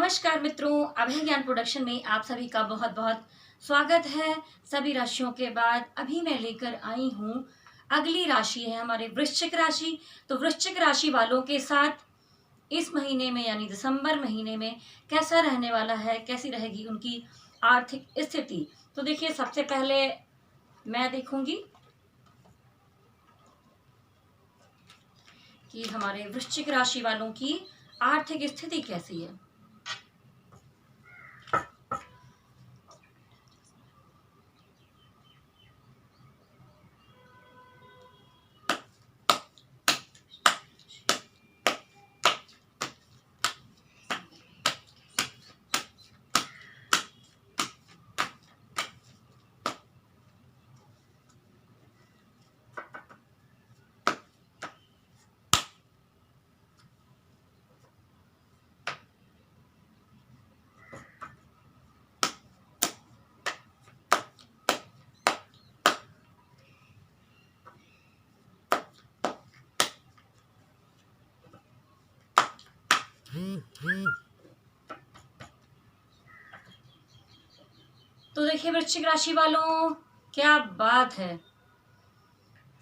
नमस्कार मित्रों, अभय ज्ञान प्रोडक्शन में आप सभी का बहुत बहुत स्वागत है। सभी राशियों के बाद अभी मैं लेकर आई हूँ अगली राशि है हमारे वृश्चिक राशि। तो वृश्चिक राशि वालों के साथ इस महीने में यानी दिसंबर महीने में कैसा रहने वाला है, कैसी रहेगी उनकी आर्थिक स्थिति। तो देखिए, सबसे पहले मैं देखूंगी कि हमारे वृश्चिक राशि वालों की आर्थिक स्थिति कैसी है। तो देखिए वृश्चिक राशि वालों, क्या बात है।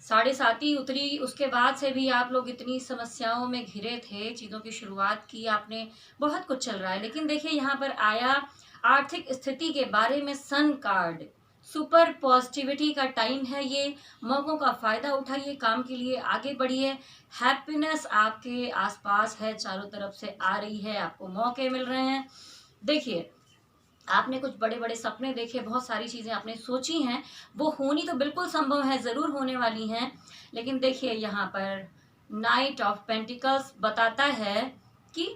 7.5 उतरी, उसके बाद से भी आप लोग इतनी समस्याओं में घिरे थे। चीज़ों की शुरुआत की आपने, बहुत कुछ चल रहा है, लेकिन देखिए यहाँ पर आया आर्थिक स्थिति के बारे में सन कार्ड। सुपर पॉजिटिविटी का टाइम है ये। मौकों का फायदा उठाइए, काम के लिए आगे बढ़िए। हैप्पीनेस आपके आसपास है, चारों तरफ से आ रही है, आपको मौके मिल रहे हैं। देखिए, आपने कुछ बड़े बड़े सपने देखे, बहुत सारी चीज़ें आपने सोची हैं, वो होनी तो बिल्कुल संभव है, ज़रूर होने वाली हैं। लेकिन देखिए यहाँ पर नाइट ऑफ पेंटिकल्स बताता है कि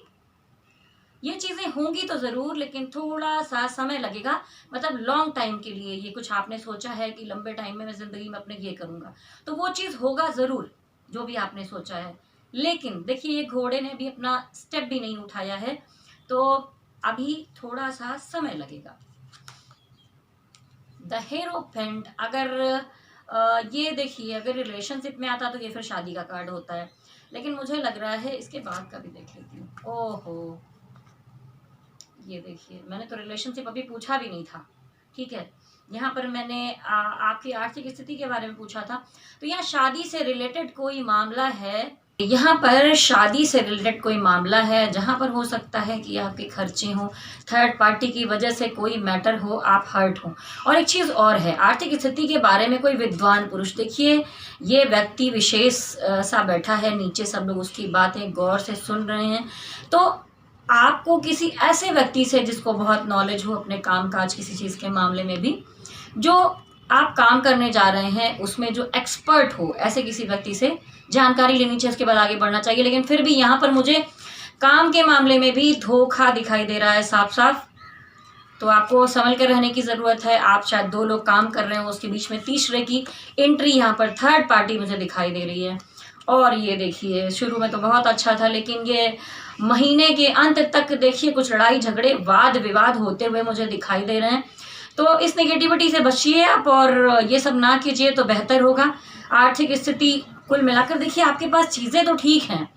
ये चीज़ें होंगी तो ज़रूर, लेकिन थोड़ा सा समय लगेगा। मतलब लॉन्ग टाइम के लिए ये कुछ आपने सोचा है कि लंबे टाइम में मैं ज़िंदगी में अपने ये करूँगा, तो वो चीज़ होगा ज़रूर जो भी आपने सोचा है। लेकिन देखिए, ये घोड़े ने भी अपना स्टेप भी नहीं उठाया है, तो अभी थोड़ा सा समय लगेगा। द हेरोफेंट, अगर ये देखिए, अगर रिलेशनशिप में आता तो ये फिर शादी का कार्ड होता है, लेकिन मुझे लग रहा है इसके बाद का भी देख लेती हूँ। ओहो, ये देखिए, मैंने तो रिलेशनशिप अभी पूछा भी नहीं था। ठीक है, यहाँ पर मैंने आपकी आर्थिक स्थिति के बारे में पूछा था। तो यहाँ शादी से रिलेटेड कोई मामला है, यहाँ पर शादी से रिलेटेड कोई मामला है, जहाँ पर हो सकता है कि आपके खर्चे हों, थर्ड पार्टी की वजह से कोई मैटर हो, आप हर्ट हों। और एक चीज़ और है, आर्थिक स्थिति के बारे में कोई विद्वान पुरुष, देखिए ये व्यक्ति विशेष सा बैठा है नीचे, सब लोग उसकी बातें गौर से सुन रहे हैं। तो आपको किसी ऐसे व्यक्ति से जिसको बहुत नॉलेज हो अपने कामकाज किसी चीज़ के मामले में भी, जो आप काम करने जा रहे हैं उसमें जो एक्सपर्ट हो, ऐसे किसी व्यक्ति से जानकारी लेनी चाहिए, उसके बाद आगे बढ़ना चाहिए। लेकिन फिर भी यहाँ पर मुझे काम के मामले में भी धोखा दिखाई दे रहा है साफ साफ, तो आपको संभल कर रहने की ज़रूरत है। आप शायद 2 लोग काम कर रहे हो, उसके बीच में तीसरे की एंट्री, यहाँ पर थर्ड पार्टी मुझे दिखाई दे रही है। और ये देखिए, शुरू में तो बहुत अच्छा था, लेकिन ये महीने के अंत तक देखिए कुछ लड़ाई झगड़े वाद विवाद होते हुए मुझे दिखाई दे रहे हैं। तो इस नेगेटिविटी से बचिए आप, और ये सब ना कीजिए तो बेहतर होगा। आर्थिक स्थिति कुल मिलाकर देखिए, आपके पास चीज़ें तो ठीक हैं,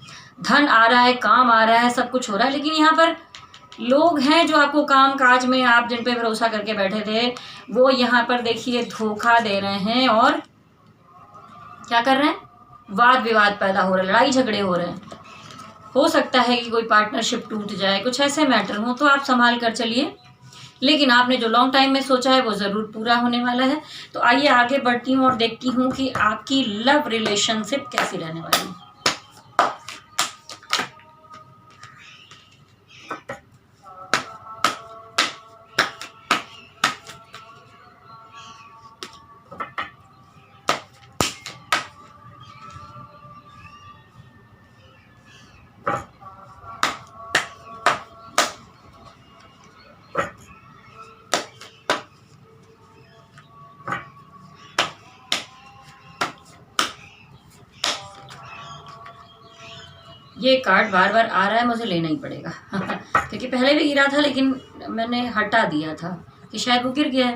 धन आ रहा है, काम आ रहा है, सब कुछ हो रहा है, लेकिन यहाँ पर लोग हैं जो आपको काम काज में आप जिन पे भरोसा करके बैठे थे, वो यहाँ पर देखिए धोखा दे रहे हैं और क्या कर रहे हैं, वाद विवाद पैदा हो रहा है, लड़ाई झगड़े हो रहे हैं। हो सकता है कि कोई पार्टनरशिप टूट जाए, कुछ ऐसे मैटर हो, तो आप संभाल कर चलिए। लेकिन आपने जो लॉन्ग टाइम में सोचा है वो ज़रूर पूरा होने वाला है। तो आइए आगे बढ़ती हूँ और देखती हूँ कि आपकी लव रिलेशनशिप कैसी रहने वाली है। ये कार्ड बार बार आ रहा है, मुझे लेना ही पड़ेगा क्योंकि पहले भी गिरा था, लेकिन मैंने हटा दिया था कि शायद वो गिर गया है,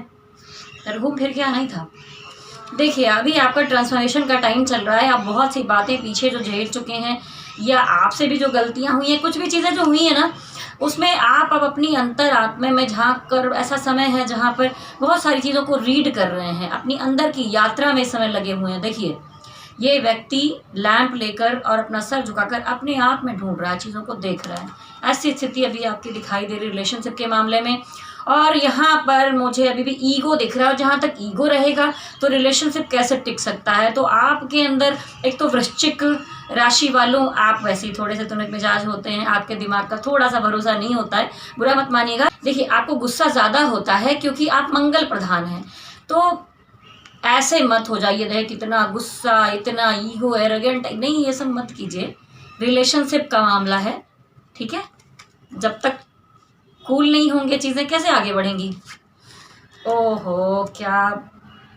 पर घूम फिर के आना ही था। देखिए, अभी आपका ट्रांसफॉर्मेशन का टाइम चल रहा है। आप बहुत सी बातें पीछे जो झेल चुके हैं, या आपसे भी जो गलतियां हुई हैं, कुछ भी चीज़ें जो हुई हैं ना, उसमें आप अब अपनी अंतर आत्मा में झांक कर, ऐसा समय है जहाँ पर बहुत सारी चीज़ों को रीड कर रहे हैं, अपनी अंदर की यात्रा में इस समय लगे हुए हैं। देखिए ये व्यक्ति लैंप लेकर और अपना सर झुकाकर अपने आप में ढूंढ रहा है, चीज़ों को देख रहा है। ऐसी स्थिति अभी आपकी दिखाई दे रही रिलेशनशिप के मामले में। और यहाँ पर मुझे अभी भी ईगो दिख रहा है, और जहाँ तक ईगो रहेगा तो रिलेशनशिप कैसे टिक सकता है। तो आपके अंदर एक तो वृश्चिक राशि वालों, आप वैसे ही थोड़े से तुनक मिजाज होते हैं, आपके दिमाग का थोड़ा सा भरोसा नहीं होता है, बुरा मत मानिएगा। देखिए आपको गुस्सा ज़्यादा होता है क्योंकि आप मंगल प्रधान हैं, तो ऐसे मत हो जाइए रहे कितना गुस्सा, इतना ईगो, एरोगेंट, नहीं, ये सब मत कीजिए। रिलेशनशिप का मामला है, ठीक है। जब तक कूल नहीं होंगे चीज़ें कैसे आगे बढ़ेंगी। ओहो, क्या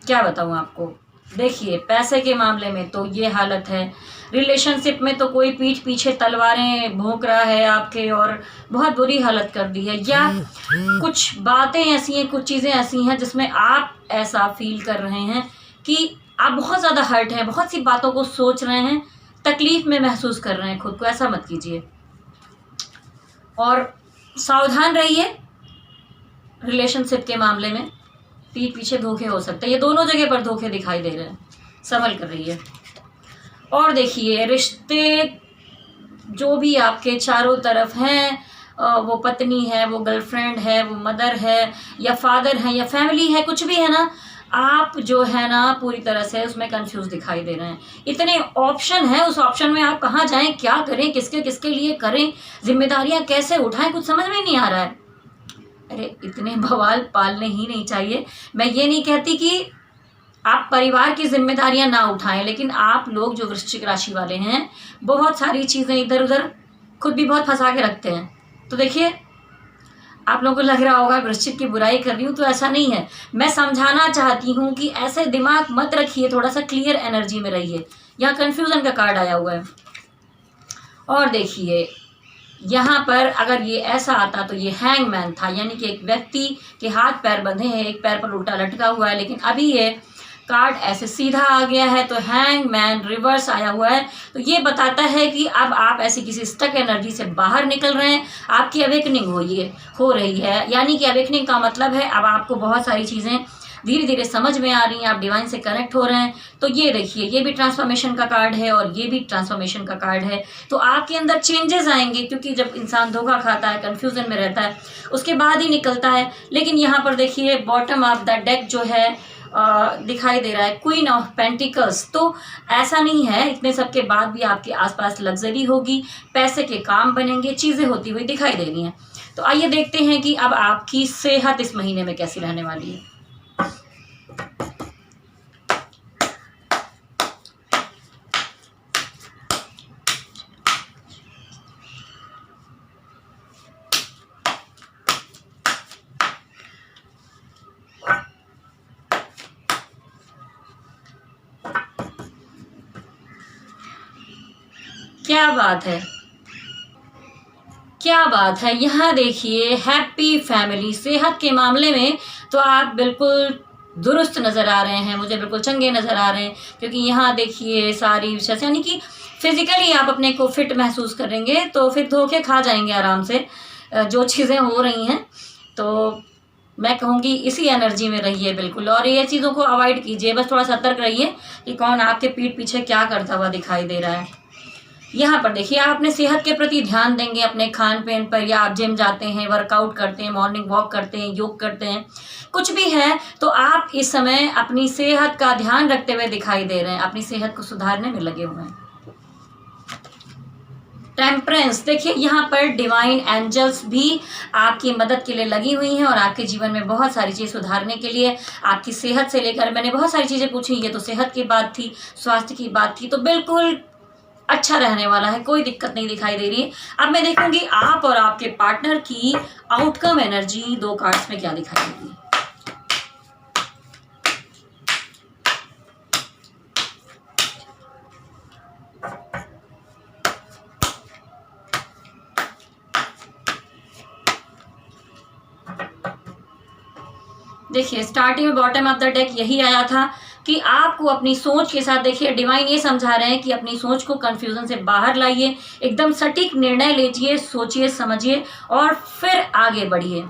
क्या बताऊँ आपको। देखिए पैसे के मामले में तो ये हालत है, रिलेशनशिप में तो कोई पीठ पीछे तलवारें भोंक रहा है आपके और बहुत बुरी हालत कर दी है, या कुछ बातें ऐसी हैं, कुछ चीज़ें ऐसी हैं जिसमें आप ऐसा फील कर रहे हैं कि आप बहुत ज़्यादा हर्ट हैं, बहुत सी बातों को सोच रहे हैं, तकलीफ़ में महसूस कर रहे हैं खुद को। ऐसा मत कीजिए और सावधान रहिए। रिलेशनशिप के मामले में पीठ पीछे धोखे हो सकते हैं, ये दोनों जगह पर धोखे दिखाई दे रहे हैं, संभल कर रहिए। और देखिए रिश्ते जो भी आपके चारों तरफ हैं, वो पत्नी है, वो गर्लफ्रेंड है, वो मदर है या फादर है या फैमिली है, कुछ भी है ना, आप जो है ना पूरी तरह से उसमें कंफ्यूज दिखाई दे रहे हैं। इतने ऑप्शन है, उस ऑप्शन में आप कहाँ जाएं, क्या करें, किसके किसके लिए करें, जिम्मेदारियां कैसे उठाएं, कुछ समझ में नहीं आ रहा है। अरे इतने बवाल पालने ही नहीं चाहिए। मैं ये नहीं कहती कि आप परिवार की जिम्मेदारियां ना उठाएं, लेकिन आप लोग जो वृश्चिक राशि वाले हैं बहुत सारी चीज़ें इधर उधर खुद भी बहुत फंसा के रखते हैं। तो देखिए आप लोगों को लग रहा होगा वृश्चिक की बुराई कर रही हूँ, तो ऐसा नहीं है। मैं समझाना चाहती हूँ कि ऐसे दिमाग मत रखिए, थोड़ा सा क्लियर एनर्जी में रहिए। यहाँ कन्फ्यूज़न का कार्ड आया हुआ है। और देखिए यहाँ पर अगर ये ऐसा आता तो ये हैंगमैन था, यानी कि एक व्यक्ति के हाथ पैर बंधे हैं, एक पैर पर उल्टा लटका हुआ है, लेकिन अभी ये कार्ड ऐसे सीधा आ गया है, तो हैंगमैन रिवर्स आया हुआ है। तो ये बताता है कि अब आप ऐसी किसी स्टक एनर्जी से बाहर निकल रहे हैं, आपकी अवेकनिंग हो रही है। यानी कि अवेकनिंग का मतलब है अब आपको बहुत सारी चीज़ें धीरे धीरे समझ में आ रही हैं, आप डिवाइन से कनेक्ट हो रहे हैं। तो ये देखिए ये भी ट्रांसफॉर्मेशन का कार्ड है और ये भी ट्रांसफॉर्मेशन का कार्ड है। तो आपके अंदर चेंजेस आएंगे, क्योंकि जब इंसान धोखा खाता है, कन्फ्यूजन में रहता है, उसके बाद ही निकलता है। लेकिन यहाँ पर देखिए बॉटम ऑफ द डेक जो है दिखाई दे रहा है क्वीन ऑफ पेंटिकल्स। तो ऐसा नहीं है, इतने सब के बाद भी आपके आसपास लग्जरी होगी, पैसे के काम बनेंगे, चीज़ें होती हुई दिखाई दे रही हैं। तो आइए देखते हैं कि अब आपकी सेहत इस महीने में कैसी रहने वाली है। क्या बात है, क्या बात है। यहाँ देखिए हैप्पी फैमिली। सेहत के मामले में तो आप बिल्कुल दुरुस्त नज़र आ रहे हैं, मुझे बिल्कुल चंगे नज़र आ रहे हैं, क्योंकि यहाँ देखिए सारी विशेष, यानी कि फिजिकली आप अपने को फिट महसूस करेंगे, तो फिर धोखे खा जाएंगे आराम से जो चीज़ें हो रही हैं। तो मैं कहूँगी इसी एनर्जी में रहिए बिल्कुल, और ये चीज़ों को अवॉइड कीजिए। बस थोड़ा सतर्क रहिए कि कौन आपके पीठ पीछे क्या करता हुआ दिखाई दे रहा है। यहाँ पर देखिए आप अपने सेहत के प्रति ध्यान देंगे, अपने खान पीन पर, या आप जिम जाते हैं, वर्कआउट करते हैं, मॉर्निंग वॉक करते हैं, योग करते हैं, कुछ भी है, तो आप इस समय अपनी सेहत का ध्यान रखते हुए दिखाई दे रहे हैं, अपनी सेहत को सुधारने में लगे हुए हैं। टेम्परेंस, देखिए यहाँ पर डिवाइन एंजल्स भी आपकी मदद के लिए लगी हुई हैं और आपके जीवन में बहुत सारी चीज़ सुधारने के लिए, आपकी सेहत से लेकर, मैंने बहुत सारी चीज़ें पूछी, ये तो सेहत की बात थी, स्वास्थ्य की बात थी, तो बिल्कुल अच्छा रहने वाला है, कोई दिक्कत नहीं दिखाई दे रही है। अब मैं देखूंगी आप और आपके पार्टनर की आउटकम एनर्जी 2 कार्ड्स में क्या दिखाई देती है। देखिए स्टार्टिंग में बॉटम ऑफ द डेक यही आया था कि आपको अपनी सोच के साथ, देखिए डिवाइन ये समझा रहे हैं कि अपनी सोच को कंफ्यूजन से बाहर लाइए, एकदम सटीक निर्णय लीजिए, सोचिए समझिए और फिर आगे बढ़िए।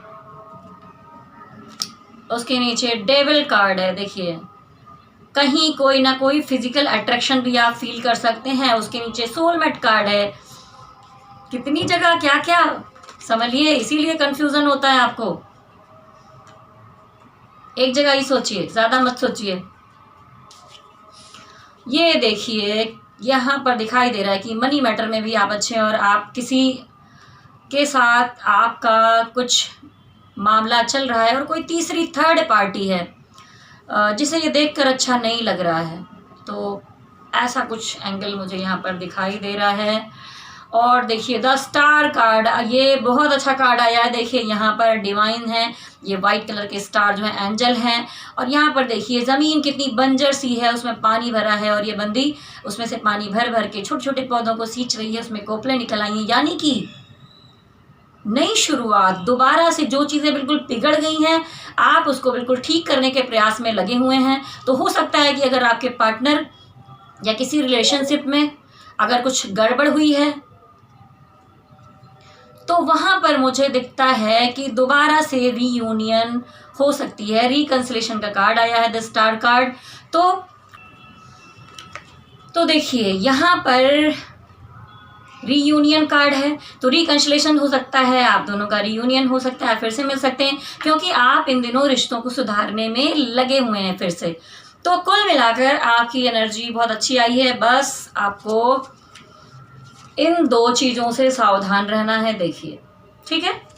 उसके नीचे डेविल कार्ड है, देखिए कहीं कोई ना कोई फिजिकल अट्रैक्शन भी आप फील कर सकते हैं। उसके नीचे सोलमेट कार्ड है। कितनी जगह क्या क्या समझिए, इसीलिए कंफ्यूजन होता है आपको। एक जगह ही सोचिए, ज्यादा मत सोचिए। ये देखिए यहाँ पर दिखाई दे रहा है कि मनी मैटर में भी आप अच्छे हैं और आप किसी के साथ आपका कुछ मामला चल रहा है और कोई तीसरी थर्ड पार्टी है जिसे ये देखकर अच्छा नहीं लग रहा है। तो ऐसा कुछ एंगल मुझे यहाँ पर दिखाई दे रहा है। और देखिए द स्टार कार्ड, ये बहुत अच्छा कार्ड आया है। देखिए यहाँ पर डिवाइन है, ये वाइट कलर के स्टार जो है एंजल हैं। और यहाँ पर देखिए ज़मीन कितनी बंजर सी है, उसमें पानी भरा है और ये बंदी उसमें से पानी भर भर के छोटे छोटे पौधों को सींच रही है, उसमें कोपले निकल आई हैं। यानी कि नई शुरुआत, दोबारा से जो चीज़ें बिल्कुल बिगड़ गई हैं आप उसको बिल्कुल ठीक करने के प्रयास में लगे हुए हैं। तो हो सकता है कि अगर आपके पार्टनर या किसी रिलेशनशिप में अगर कुछ गड़बड़ हुई है तो वहाँ पर मुझे दिखता है कि दोबारा से रीयूनियन हो सकती है। रिकंसिलेशन का कार्ड आया है, द स्टार कार्ड। तो देखिए यहाँ पर रीयूनियन कार्ड है, तो रिकंसिलेशन हो सकता है, आप दोनों का रीयूनियन हो सकता है, फिर से मिल सकते हैं, क्योंकि आप इन दिनों रिश्तों को सुधारने में लगे हुए हैं फिर से। तो कुल मिलाकर आपकी एनर्जी बहुत अच्छी आई है। बस आपको इन दो चीज़ों से सावधान रहना है, देखिए ठीक है।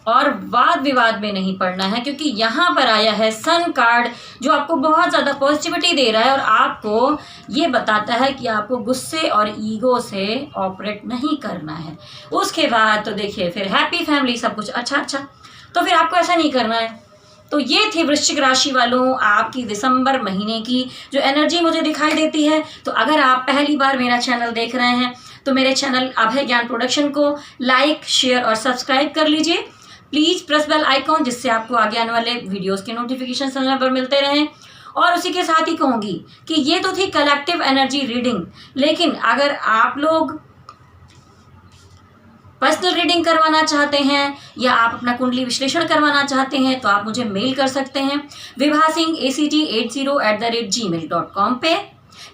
और वाद विवाद में नहीं पड़ना है, क्योंकि यहाँ पर आया है सन कार्ड जो आपको बहुत ज़्यादा पॉजिटिविटी दे रहा है और आपको ये बताता है कि आपको गुस्से और ईगो से ऑपरेट नहीं करना है। उसके बाद तो देखिए फिर हैप्पी फैमिली, सब कुछ अच्छा अच्छा, तो फिर आपको ऐसा नहीं करना है। तो ये थी वृश्चिक राशि वालों आपकी दिसंबर महीने की जो एनर्जी मुझे दिखाई देती है। तो अगर आप पहली बार मेरा चैनल देख रहे हैं तो मेरे चैनल अभय ज्ञान प्रोडक्शन को लाइक, शेयर और सब्सक्राइब कर लीजिए। प्लीज़ प्रेस बेल आइकॉन, जिससे आपको आगे आने वाले वीडियोस के नोटिफिकेशन समय पर मिलते रहें। और उसी के साथ ही कहूँगी कि ये तो थी कलेक्टिव एनर्जी रीडिंग, लेकिन अगर आप लोग पर्सनल रीडिंग करवाना चाहते हैं या आप अपना कुंडली विश्लेषण करवाना चाहते हैं तो आप मुझे मेल कर सकते हैं vibhasingh80@gmail.com पे।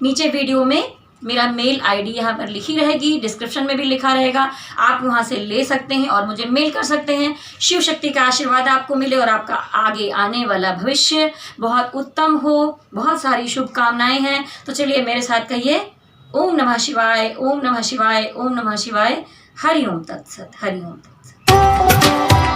नीचे वीडियो में मेरा मेल आईडी यहाँ पर लिखी रहेगी, डिस्क्रिप्शन में भी लिखा रहेगा, आप वहाँ से ले सकते हैं और मुझे मेल कर सकते हैं। शिव शक्ति का आशीर्वाद आपको मिले और आपका आगे आने वाला भविष्य बहुत उत्तम हो, बहुत सारी शुभकामनाएं हैं। तो चलिए मेरे साथ कहिए ओम नमः शिवाय, ओम नमः शिवाय, ओम नमः शिवाय। हरि ओम तत्सत, हरि ओम तत्सत।